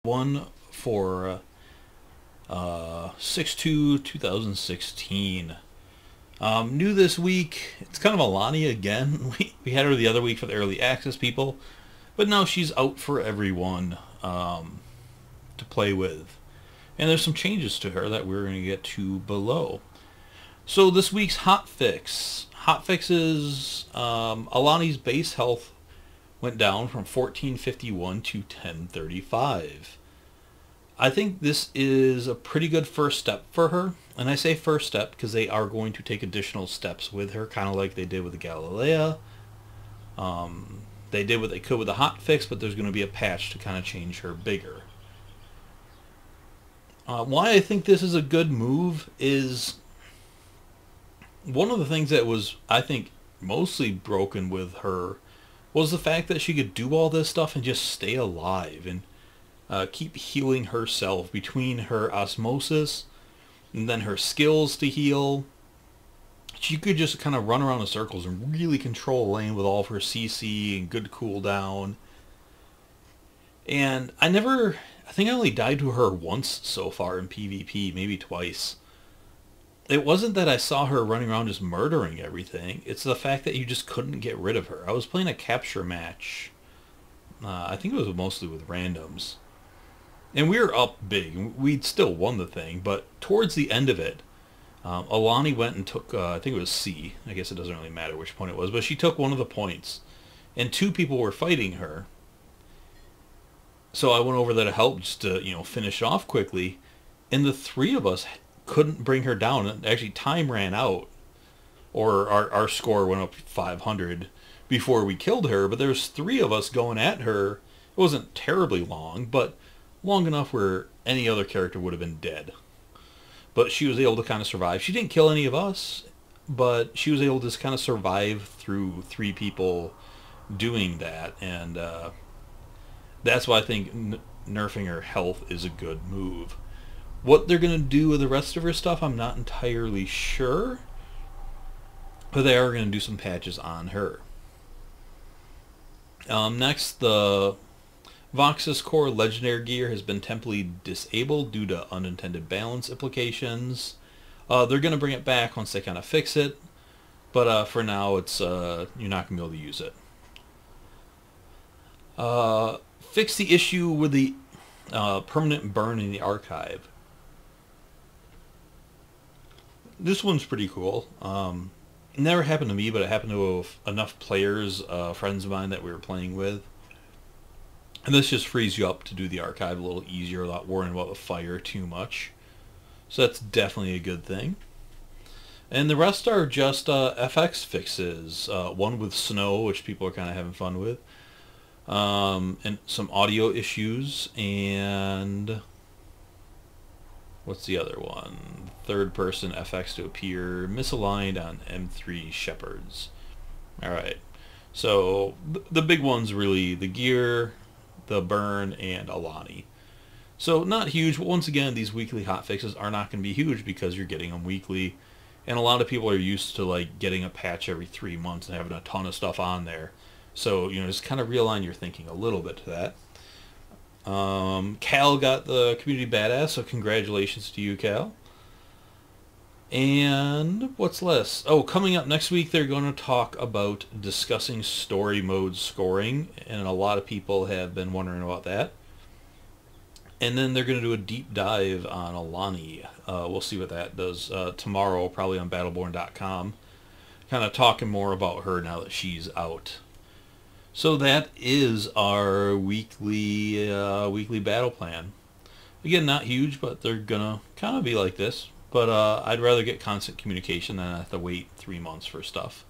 one for 6/2/2016. New this week, it's kind of Alani again. We had her the other week for the early access people, but now she's out for everyone to play with. And there's some changes to her that we're going to get to below. So this week's hot fix. Hot fixes, Alani's base health went down from 1451 to 1035. I think this is a pretty good first step for her. And I say first step because they are going to take additional steps with her, kind of like they did with the Galilea. They did what they could with the hot fix, but there's going to be a patch to kind of change her bigger. Why I think this is a good move is one of the things that was, I think, mostly broken with her was the fact that she could do all this stuff and just stay alive and keep healing herself between her osmosis and then her skills to heal. She could just kind of run around in circles and really control a lane with all of her CC and good cooldown. And I think I only died to her once so far in PvP, maybe twice. It wasn't that I saw her running around just murdering everything. It's the fact that you just couldn't get rid of her. I was playing a capture match. I think it was mostly with randoms. And we were up big. We'd still won the thing, but towards the end of it, Alani went and took, I think it was C. I guess it doesn't really matter which point it was, but she took one of the points. And two people were fighting her. So I went over there to help just to, finish off quickly. And the three of us couldn't bring her down. And actually, time ran out. Or our score went up 500 before we killed her. But there was three of us going at her. It wasn't terribly long, but long enough where any other character would have been dead. But she was able to kind of survive. She didn't kill any of us, but she was able to just kind of survive through three people doing that. And that's why I think nerfing her health is a good move. What they're going to do with the rest of her stuff, I'm not entirely sure. But they are going to do some patches on her. Next, the Voxis Core Legendary gear has been temporarily disabled due to unintended balance implications. They're going to bring it back once they kind of fix it. But for now, it's you're not going to be able to use it. Fix the issue with the permanent burn in the archive. This one's pretty cool. It never happened to me, but it happened to enough players, friends of mine that we were playing with. And this just frees you up to do the archive a little easier without worrying about the fire too much. So that's definitely a good thing. And the rest are just FX fixes. One with snow, which people are kind of having fun with. And some audio issues, and what's the other one? Third person FX to appear misaligned on M3 Shepherds. Alright, so the big ones really, the gear, the burn, and Alani. So not huge, but once again, these weekly hotfixes are not going to be huge because you're getting them weekly. And a lot of people are used to like getting a patch every 3 months and having a ton of stuff on there. So, just kind of realign your thinking a little bit to that. Cal got the Community Badass, so congratulations to you, Cal. And what's less? Oh, coming up next week, they're going to talk about discussing story mode scoring, and a lot of people have been wondering about that. And then they're going to do a deep dive on Alani. We'll see what that does tomorrow, probably on Battleborn.com. Kind of talking more about her now that she's out. So that is our weekly battle plan. Again, not huge, but they're gonna kind of be like this. But I'd rather get constant communication than I have to wait 3 months for stuff.